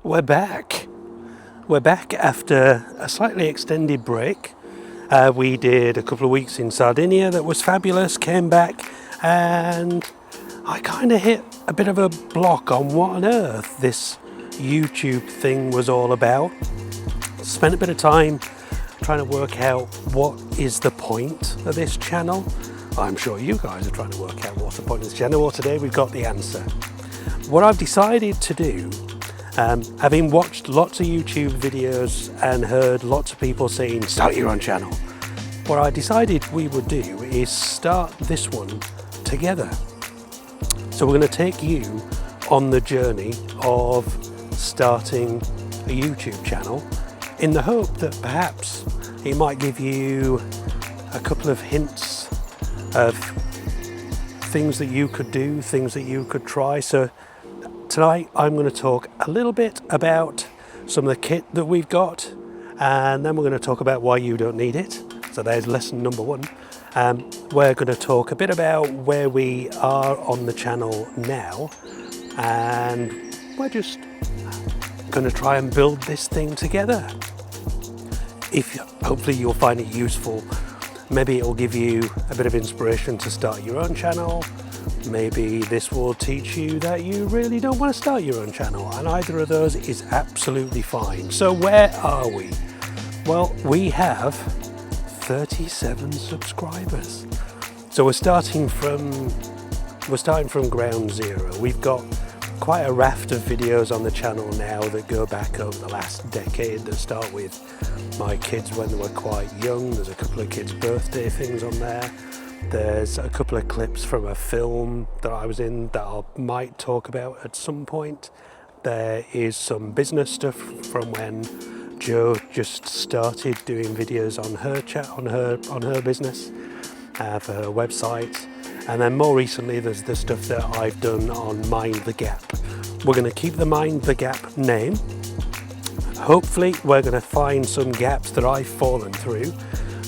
We're back. We're back after a slightly extended break. We did a couple of weeks in Sardinia that was fabulous, came back, and I kind of hit a bit of a block on what on earth this YouTube thing was all about. Spent a bit of time trying to work out what is the point of this channel. I'm sure you guys are trying to work out what's the point of this channel. Well, today we've got the answer. What I've decided to do, having watched lots of YouTube videos and heard lots of people saying start your own channel, what I decided we would do is start this one together. So we're going to take you on the journey of starting a YouTube channel in the hope that perhaps it might give you a couple of hints of things that you could do, things that you could try. So tonight I'm going to talk a little bit about some of the kit that we've got, and then we're going to talk about why you don't need it. So there's lesson number one. We're going to talk a bit about where we are on the channel now, and we're just going to try and build this thing together. Hopefully you'll find it useful. Maybe it will give you a bit of inspiration to start your own channel. Maybe this will teach you that you really don't want to start your own channel, and either of those is absolutely fine. So where are we? Well, we have 37 subscribers. So we're starting from ground zero. We've got quite a raft of videos on the channel now that go back over the last decade, that start with my kids when they were quite young. There's a couple of kids' birthday things on there. There's a couple of clips from a film that I was in that I might talk about at some point. There is some business stuff from when Jo just started doing videos on her business for her website. And then more recently there's the stuff that I've done on Mind the Gap. We're going to keep the Mind the Gap name. Hopefully we're going to find some gaps that I've fallen through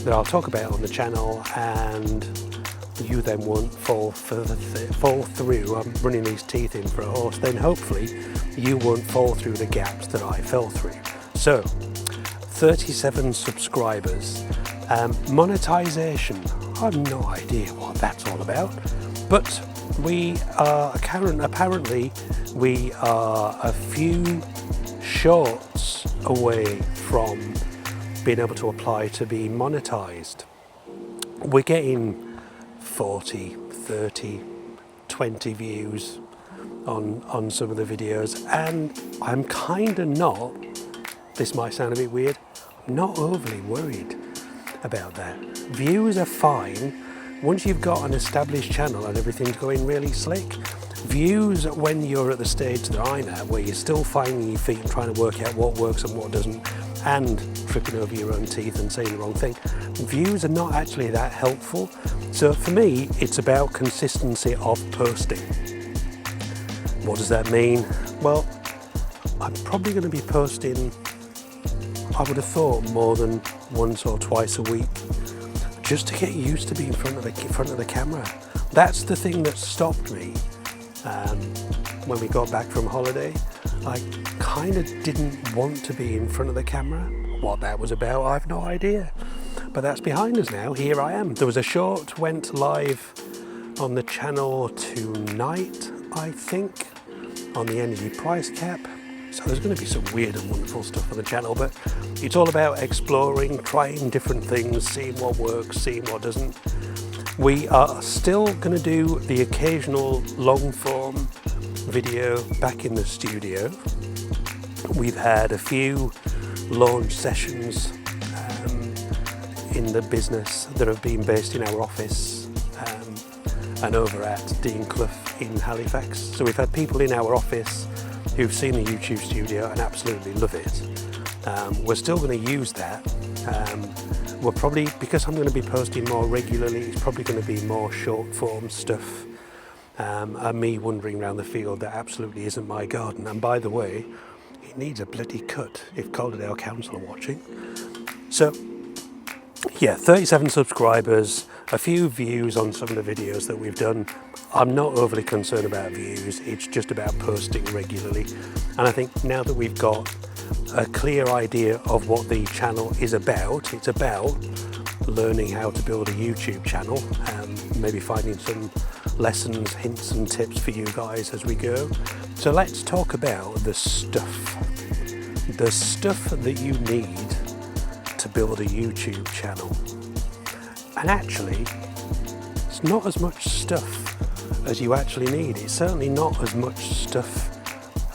that I'll talk about on the channel, and you then won't fall through. I'm running these teeth in for a horse. Then hopefully you won't fall through the gaps that I fell through. So 37 subscribers. Monetization, I have no idea what that's all about, but we are apparently we are a few shorts away from being able to apply to be monetized. We're getting 40, 30, 20 views on some of the videos, and I'm kind of not, this might sound a bit weird, I'm not overly worried about that. Views are fine once you've got an established channel and everything's going really slick. Views when you're at the stage that I'm at, where you're still finding your feet and trying to work out what works and what doesn't, and tripping over your own teeth and saying the wrong thing, views are not actually that helpful. So for me, it's about consistency of posting. What does that mean? Well, I'm probably going to be posting, I would have thought, more than once or twice a week, just to get used to being in front of the camera. That's the thing that stopped me when we got back from holiday. I kind of didn't want to be in front of the camera. What that was about, I have no idea. But that's behind us now. Here I am. There was a short went live on the channel tonight, I think, on the energy price cap. So there's going to be some weird and wonderful stuff on the channel, but it's all about exploring, trying different things, seeing what works, seeing what doesn't. We are still going to do the occasional long form video back in the studio. We've had a few launch sessions in the business that have been based in our office and over at Dean Clough in Halifax. So we've had people in our office who've seen the YouTube studio and absolutely love it. We're still going to use that. We're probably, because I'm going to be posting more regularly, it's probably going to be more short form stuff. And me wandering around the field that absolutely isn't my garden. And by the way, it needs a bloody cut if Calderdale Council are watching. So yeah, 37 subscribers, a few views on some of the videos that we've done. I'm not overly concerned about views, it's just about posting regularly. And I think now that we've got a clear idea of what the channel is about, it's about learning how to build a YouTube channel, maybe finding some lessons, hints and tips for you guys as we go. So let's talk about the stuff that you need to build a YouTube channel. And actually, it's not as much stuff as you actually need. It's certainly not as much stuff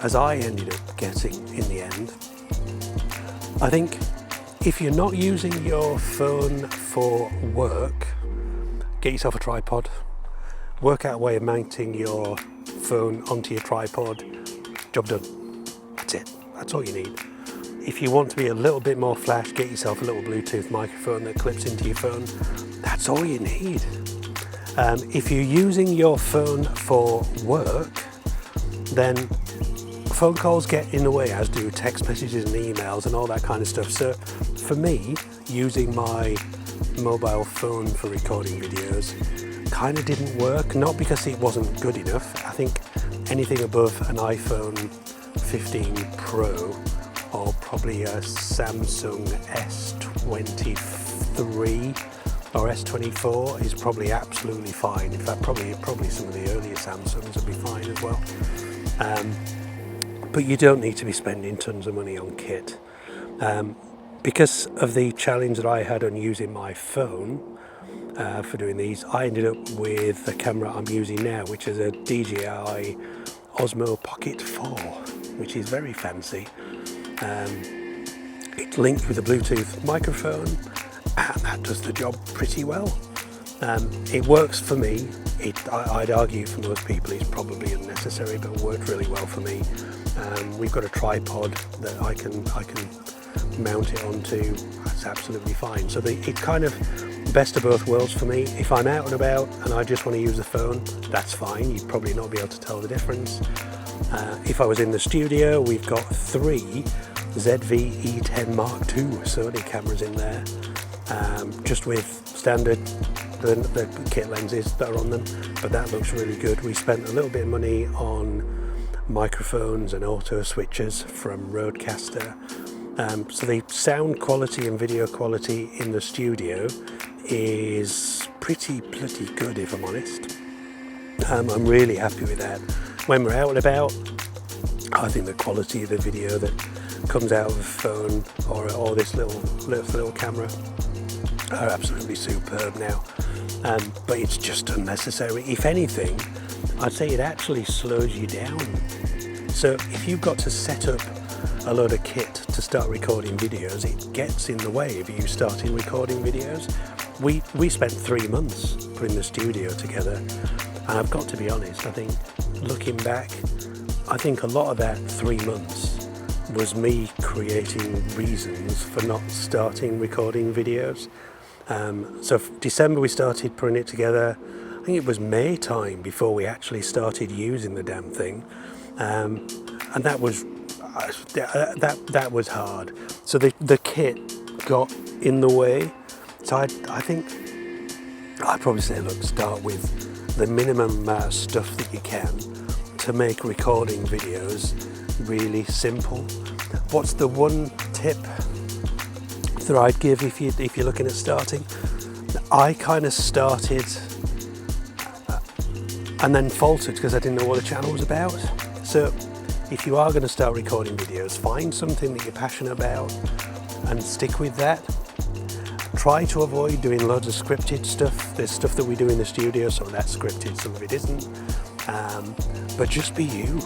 as I ended up getting in the end. I think if you're not using your phone for work, get yourself a tripod, work out a way of mounting your phone onto your tripod, job done. That's it, that's all you need. If you want to be a little bit more flash, get yourself a little Bluetooth microphone that clips into your phone. That's all you need. If you're using your phone for work, then phone calls get in the way, as do text messages and emails and all that kind of stuff. So for me, using my mobile phone for recording videos kind of didn't work, not because it wasn't good enough. I think anything above an iPhone 15 Pro or probably a Samsung S23 or S24 is probably absolutely fine. In fact, probably some of the earlier Samsungs would be fine as well. But you don't need to be spending tons of money on kit. Because of the challenge that I had on using my phone for doing these, I ended up with the camera I'm using now, which is a DJI Osmo Pocket 4, which is very fancy. It's linked with a Bluetooth microphone, and that does the job pretty well. It works for me. I'd argue for most people it's probably unnecessary, but it worked really well for me. We've got a tripod that I can mount it onto. That's absolutely fine. So it's kind of best of both worlds for me. If I'm out and about and I just want to use the phone, that's fine. You'd probably not be able to tell the difference. If I was in the studio, we've got 3 ZV-E10 Mark II Sony cameras in there, just with standard the kit lenses that are on them, but that looks really good. We spent a little bit of money on microphones and auto switches from Rodecaster, so the sound quality and video quality in the studio is pretty good, if I'm honest. I'm really happy with that. When we're out and about, I think the quality of the video that comes out of the phone or this little camera are absolutely superb now. But it's just unnecessary. If anything, I'd say it actually slows you down. So if you've got to set up a load of kit to start recording videos, it gets in the way of you starting recording videos. We spent 3 months putting the studio together, and I've got to be honest, I think looking back, I think a lot of that 3 months was me creating reasons for not starting recording videos. So December we started putting it together. I think it was May time before we actually started using the damn thing, and that was hard. So the kit got in the way. So I think I'd probably say, look, start with the minimum amount of stuff that you can to make recording videos really simple. What's the one tip that I'd give if you're looking at starting? I kind of started and then faltered because I didn't know what the channel was about. So if you are going to start recording videos, find something that you're passionate about and stick with that. Try to avoid doing loads of scripted stuff. There's stuff that we do in the studio, some of that's scripted, some of it isn't. But just be you.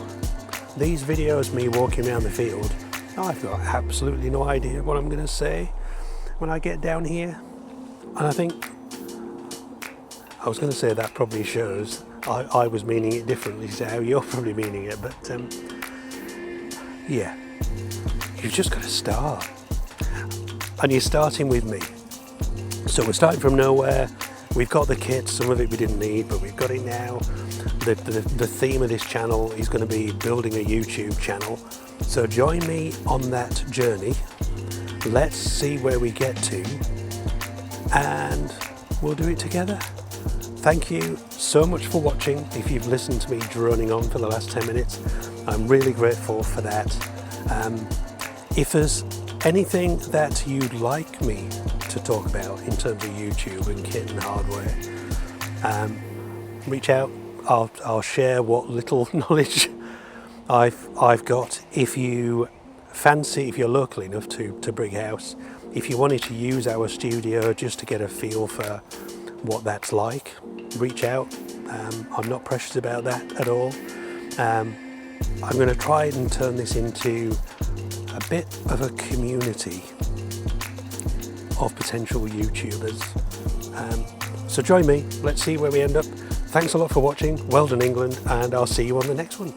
These videos, me walking around the field, I've got absolutely no idea what I'm going to say when I get down here. And I think, I was going to say that probably shows I was meaning it differently to how you're probably meaning it, but yeah, you've just got to start. And you're starting with me. So we're starting from nowhere. We've got the kit, some of it we didn't need, but we've got it now. The theme of this channel is going to be building a YouTube channel. So join me on that journey. Let's see where we get to, and we'll do it together. thank you so much for watching. If you've listened to me droning on for the last 10 minutes, I'm really grateful for that. If there's anything that you'd like me to talk about in terms of YouTube and kit and hardware, reach out. I'll share what little knowledge I've got. If you fancy, if you're local enough to Brighouse, if you wanted to use our studio just to get a feel for what that's like, reach out. I'm not precious about that at all. I'm going to try and turn this into a bit of a community of potential YouTubers. So join me, let's see where we end up. Thanks a lot for watching, well done England, and I'll see you on the next one.